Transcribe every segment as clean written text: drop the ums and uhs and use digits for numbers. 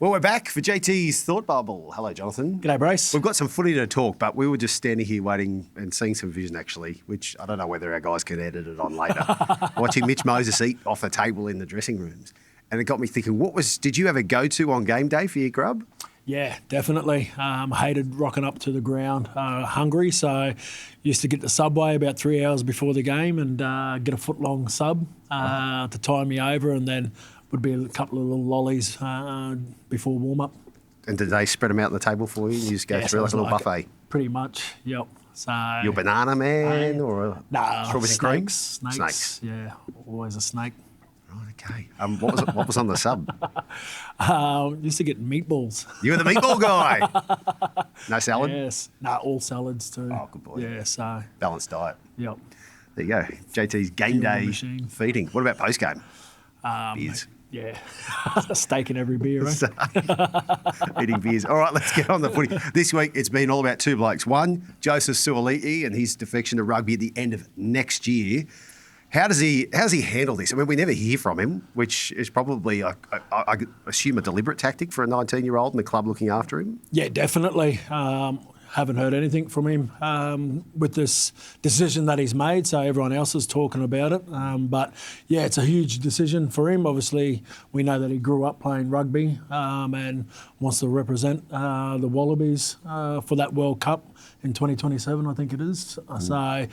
Well, we're back for JT's Thought Bubble. Hello, Jonathan. G'day, Brace. We've got some footy to talk, but we were just standing here waiting and seeing some vision, actually, which I don't know whether our guys can edit it on later. Watching Mitch Moses eat off the table in the dressing rooms. And it got me thinking, did you have a go-to on game day for your grub? Yeah, definitely. Hated rocking up to the ground hungry, so used to get the subway about 3 hours before the game and get a foot-long sub to tie me over, and then would be a couple of little lollies before warm-up. And did they spread them out on the table for you? You just go through like a little buffet? Pretty much, yep. So you're a banana man or a strawberry cream? Snakes. Yeah, always a snake. Right, okay. What was on the sub? Used to get meatballs. You were the meatball guy. No salad? Yes. No, all salads too. Oh, good boy. Yeah, so. Balanced diet. Yep. There you go. JT's game day feeding. What about post-game? Beers. Yeah. A steak in every beer, right? Eating beers. All right, let's get on the footy. This week, it's been all about two blokes. One, Joseph Suaalii and his defection to rugby at the end of next year. How's he handle this? I mean, we never hear from him, which is probably, I assume, a deliberate tactic for a 19-year-old and the club looking after him. Yeah, definitely. Haven't heard anything from him with this decision that he's made, so everyone else is talking about it. But, yeah, it's a huge decision for him. Obviously, we know that he grew up playing rugby and wants to represent the Wallabies for that World Cup in 2027, I think it is. So, yeah,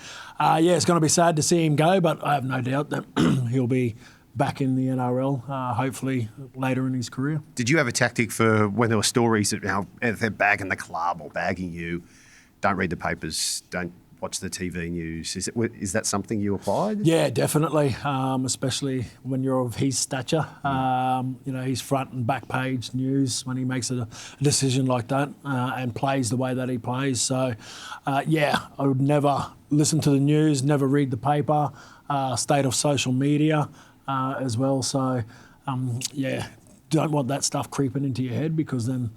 it's going to be sad to see him go, but I have no doubt that he'll be back in the NRL, hopefully later in his career. Did you have a tactic for when there were stories that if they're bagging the club or bagging you, don't read the papers, don't watch the TV news? Is that something you applied? Yeah, definitely, especially when you're of his stature. He's front and back page news when he makes a decision like that and plays the way that he plays. So, yeah, I would never listen to the news, never read the paper, stayed off social media as well. So, yeah, don't want that stuff creeping into your head because then,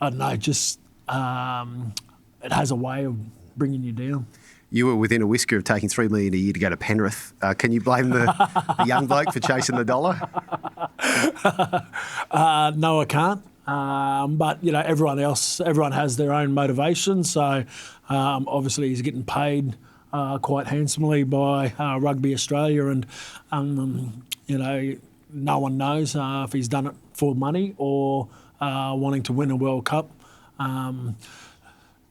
I don't know, just it has a way of bringing you down. You were within a whisker of taking $3 million a year to go to Penrith. Can you blame the young bloke for chasing the dollar? No, I can't. But, everyone has their own motivation. So, obviously he's getting paid quite handsomely by Rugby Australia and, no one knows if he's done it for money or wanting to win a World Cup.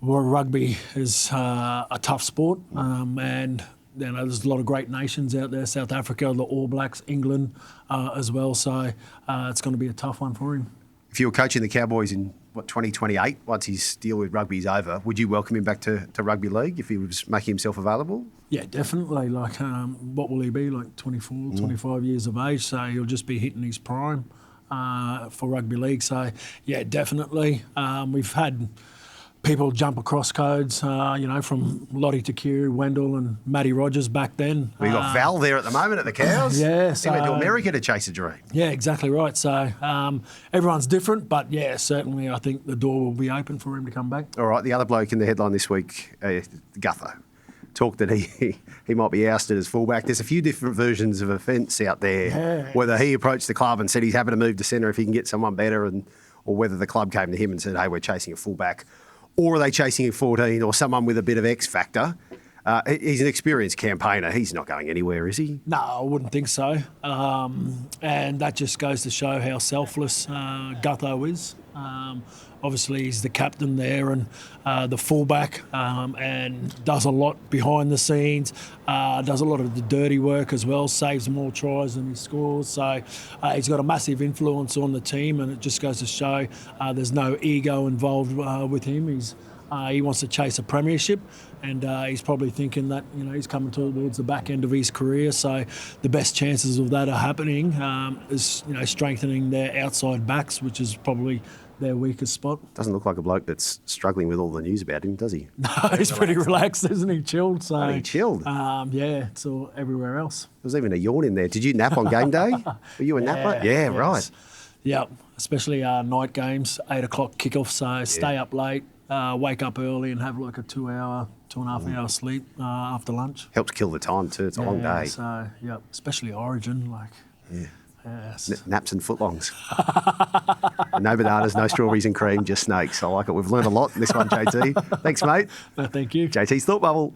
Rugby is a tough sport and there's a lot of great nations out there, South Africa, the All Blacks, England as well. So it's going to be a tough one for him. If you were coaching the Cowboys in, 2028, once his deal with rugby is over, would you welcome him back to rugby league if he was making himself available? Yeah, definitely. Like, what will he be, like 24, 25 years of age? So he'll just be hitting his prime for rugby league. So, yeah, definitely. We've had people jump across codes, from Lottie Takiri, Wendell and Matty Rogers back then. We've got Val there at the moment at the Cows. Yeah. He went to America to chase a dream. Yeah, exactly right. So everyone's different, but, yeah, certainly I think the door will be open for him to come back. All right, the other bloke in the headline this week, Gutho, talked that he might be ousted as fullback. There's a few different versions of offence out there, whether he approached the club and said he's happy to move to centre if he can get someone better, or whether the club came to him and said, hey, we're chasing a fullback. Or are they chasing a 14 or someone with a bit of X factor? He's an experienced campaigner. He's not going anywhere, is he? No, I wouldn't think so. And that just goes to show how selfless Gutho is. Obviously, he's the captain there and the fullback and does a lot behind the scenes, does a lot of the dirty work as well, saves more tries than he scores. So he's got a massive influence on the team, and it just goes to show there's no ego involved with him. He wants to chase a premiership, and he's probably thinking that he's coming towards the back end of his career. So the best chances of that are happening is strengthening their outside backs, which is probably their weakest spot. Doesn't look like a bloke that's struggling with all the news about him, does he? No, he's pretty relaxed, isn't he? Chilled. So he chilled. Yeah, it's all everywhere else. There was even a yawn in there. Did you nap on game day? Were you a napper? Yeah, yes. Right. Yeah, especially night games, 8 o'clock kickoff. So stay up late, wake up early, and have like a 2.5 hour sleep after lunch. Helps kill the time too. It's a long day. So yeah, especially Origin, Yes. Naps and footlongs. No bananas, no strawberries and cream, just snakes. I like it. We've learned a lot in this one, JT. Thanks, mate. No, thank you. JT's Thought Bubble.